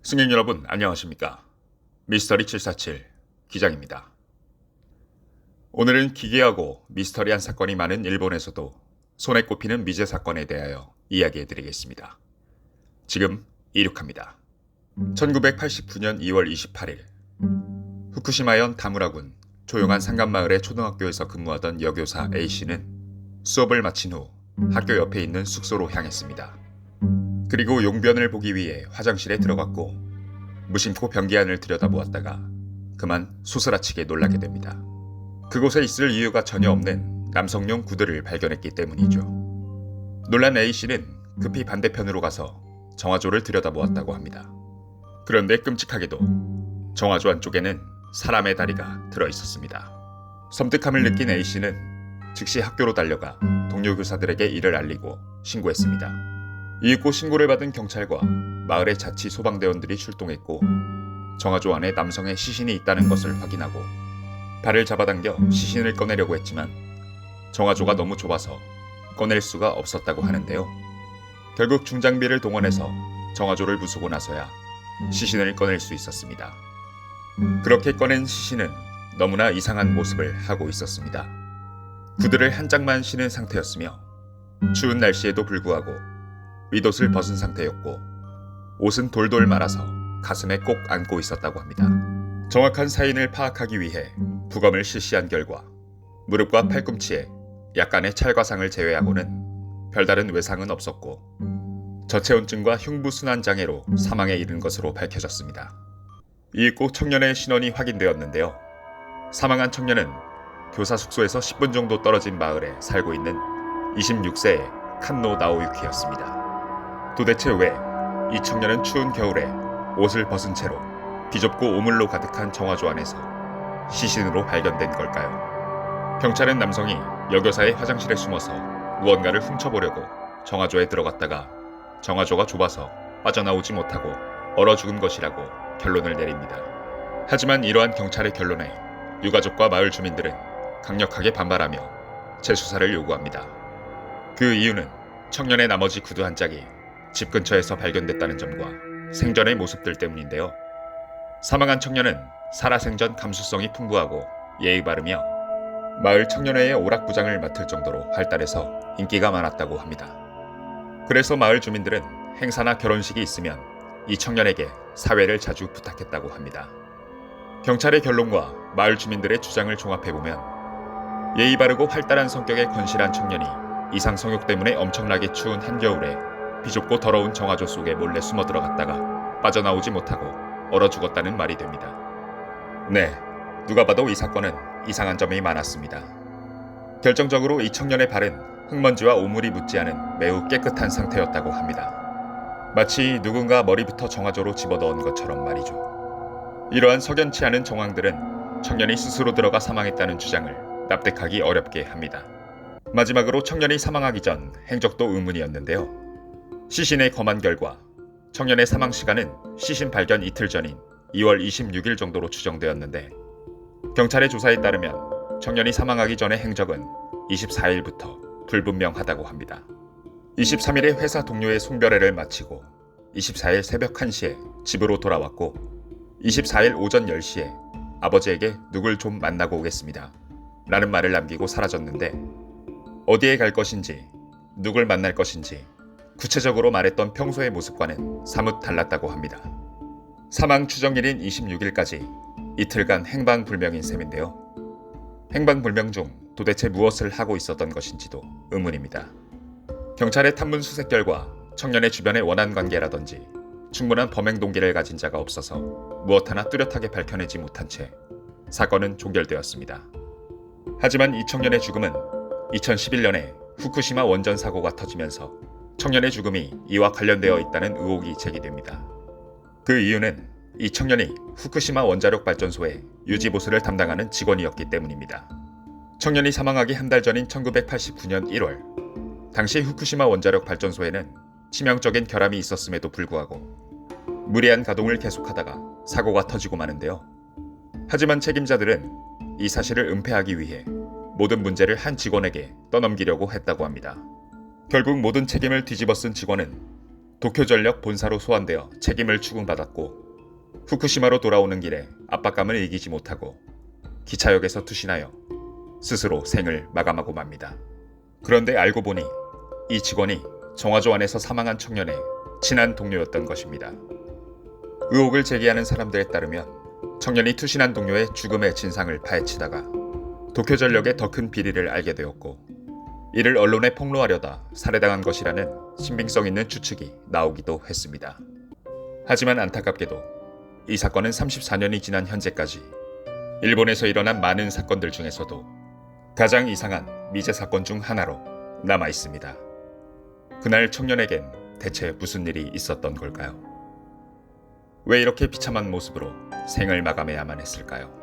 승객 여러분 안녕하십니까? 미스터리 747 기장입니다. 오늘은 기괴하고 미스터리한 사건이 많은 일본에서도 손에 꼽히는 미제 사건에 대하여 이야기해드리겠습니다. 지금 이륙합니다. 1989년 2월 28일 후쿠시마현 다무라군 조용한 산간마을의 초등학교에서 근무하던 여교사 A씨는 수업을 마친 후 학교 옆에 있는 숙소로 향했습니다. 그리고 용변을 보기 위해 화장실에 들어갔고 무심코 변기 안을 들여다보았다가 그만 소스라치게 놀라게 됩니다. 그곳에 있을 이유가 전혀 없는 남성용 구두를 발견했기 때문이죠. 놀란 A씨는 급히 반대편으로 가서 정화조를 들여다보았다고 합니다. 그런데 끔찍하게도 정화조 안쪽에는 사람의 다리가 들어있었습니다. 섬뜩함을 느낀 A씨는 즉시 학교로 달려가 동료 교사들에게 이를 알리고 신고했습니다. 이윽고 신고를 받은 경찰과 마을의 자치 소방대원들이 출동했고 정화조 안에 남성의 시신이 있다는 것을 확인하고 발을 잡아당겨 시신을 꺼내려고 했지만 정화조가 너무 좁아서 꺼낼 수가 없었다고 하는데요. 결국 중장비를 동원해서 정화조를 부수고 나서야 시신을 꺼낼 수 있었습니다. 그렇게 꺼낸 시신은 너무나 이상한 모습을 하고 있었습니다. 구두를 한 짝만 신은 상태였으며 추운 날씨에도 불구하고 윗옷을 벗은 상태였고 옷은 돌돌 말아서 가슴에 꼭 안고 있었다고 합니다. 정확한 사인을 파악하기 위해 부검을 실시한 결과 무릎과 팔꿈치에 약간의 찰과상을 제외하고는 별다른 외상은 없었고 저체온증과 흉부순환장애로 사망에 이른 것으로 밝혀졌습니다. 이윽고 청년의 신원이 확인되었는데요. 사망한 청년은 교사 숙소에서 10분 정도 떨어진 마을에 살고 있는 26세의 칸노 나오유키였습니다. 도대체 왜 이 청년은 추운 겨울에 옷을 벗은 채로 비좁고 오물로 가득한 정화조 안에서 시신으로 발견된 걸까요? 경찰은 남성이 여교사의 화장실에 숨어서 무언가를 훔쳐보려고 정화조에 들어갔다가 정화조가 좁아서 빠져나오지 못하고 얼어 죽은 것이라고 결론을 내립니다. 하지만 이러한 경찰의 결론에 유가족과 마을 주민들은 강력하게 반발하며 재수사를 요구합니다. 그 이유는 청년의 나머지 구두 한 짝이 집 근처에서 발견됐다는 점과 생전의 모습들 때문인데요. 사망한 청년은 살아생전 감수성이 풍부하고 예의 바르며 마을 청년회의 오락부장을 맡을 정도로 활달해서 인기가 많았다고 합니다. 그래서 마을 주민들은 행사나 결혼식이 있으면 이 청년에게 사회를 자주 부탁했다고 합니다. 경찰의 결론과 마을 주민들의 주장을 종합해보면 예의 바르고 활달한 성격의 건실한 청년이 이상 성욕 때문에 엄청나게 추운 한겨울에 비좁고 더러운 정화조 속에 몰래 숨어 들어갔다가 빠져나오지 못하고 얼어 죽었다는 말이 됩니다. 네, 누가 봐도 이 사건은 이상한 점이 많았습니다. 결정적으로 이 청년의 발은 흙먼지와 오물이 묻지 않은 매우 깨끗한 상태였다고 합니다. 마치 누군가 머리부터 정화조로 집어넣은 것처럼 말이죠. 이러한 석연치 않은 정황들은 청년이 스스로 들어가 사망했다는 주장을 납득하기 어렵게 합니다. 마지막으로 청년이 사망하기 전 행적도 의문이었는데요. 시신의 검안 결과 청년의 사망 시간은 시신 발견 이틀 전인 2월 26일 정도로 추정되었는데 경찰의 조사에 따르면 청년이 사망하기 전의 행적은 24일부터 불분명하다고 합니다. 23일에 회사 동료의 송별회를 마치고 24일 새벽 1시에 집으로 돌아왔고 24일 오전 10시에 아버지에게 누굴 좀 만나고 오겠습니다 라는 말을 남기고 사라졌는데 어디에 갈 것인지 누굴 만날 것인지 구체적으로 말했던 평소의 모습과는 사뭇 달랐다고 합니다. 사망 추정일인 26일까지 이틀간 행방불명인 셈인데요. 행방불명 중 도대체 무엇을 하고 있었던 것인지도 의문입니다. 경찰의 탐문 수색 결과 청년의 주변에 원한 관계라든지 충분한 범행 동기를 가진 자가 없어서 무엇 하나 뚜렷하게 밝혀내지 못한 채 사건은 종결되었습니다. 하지만 이 청년의 죽음은 2011년에 후쿠시마 원전 사고가 터지면서 청년의 죽음이 이와 관련되어 있다는 의혹이 제기됩니다. 그 이유는 이 청년이 후쿠시마 원자력 발전소의 유지보수를 담당하는 직원이었기 때문입니다. 청년이 사망하기 한 달 전인 1989년 1월 당시 후쿠시마 원자력 발전소에는 치명적인 결함이 있었음에도 불구하고 무리한 가동을 계속하다가 사고가 터지고 마는데요. 하지만 책임자들은 이 사실을 은폐하기 위해 모든 문제를 한 직원에게 떠넘기려고 했다고 합니다. 결국 모든 책임을 뒤집어 쓴 직원은 도쿄전력 본사로 소환되어 책임을 추궁받았고 후쿠시마로 돌아오는 길에 압박감을 이기지 못하고 기차역에서 투신하여 스스로 생을 마감하고 맙니다. 그런데 알고 보니 이 직원이 정화조 안에서 사망한 청년의 친한 동료였던 것입니다. 의혹을 제기하는 사람들에 따르면 청년이 투신한 동료의 죽음의 진상을 파헤치다가 도쿄전력의 더 큰 비리를 알게 되었고 이를 언론에 폭로하려다 살해당한 것이라는 신빙성 있는 추측이 나오기도 했습니다. 하지만 안타깝게도 이 사건은 34년이 지난 현재까지 일본에서 일어난 많은 사건들 중에서도 가장 이상한 미제 사건 중 하나로 남아 있습니다. 그날 청년에겐 대체 무슨 일이 있었던 걸까요? 왜 이렇게 비참한 모습으로 생을 마감해야만 했을까요?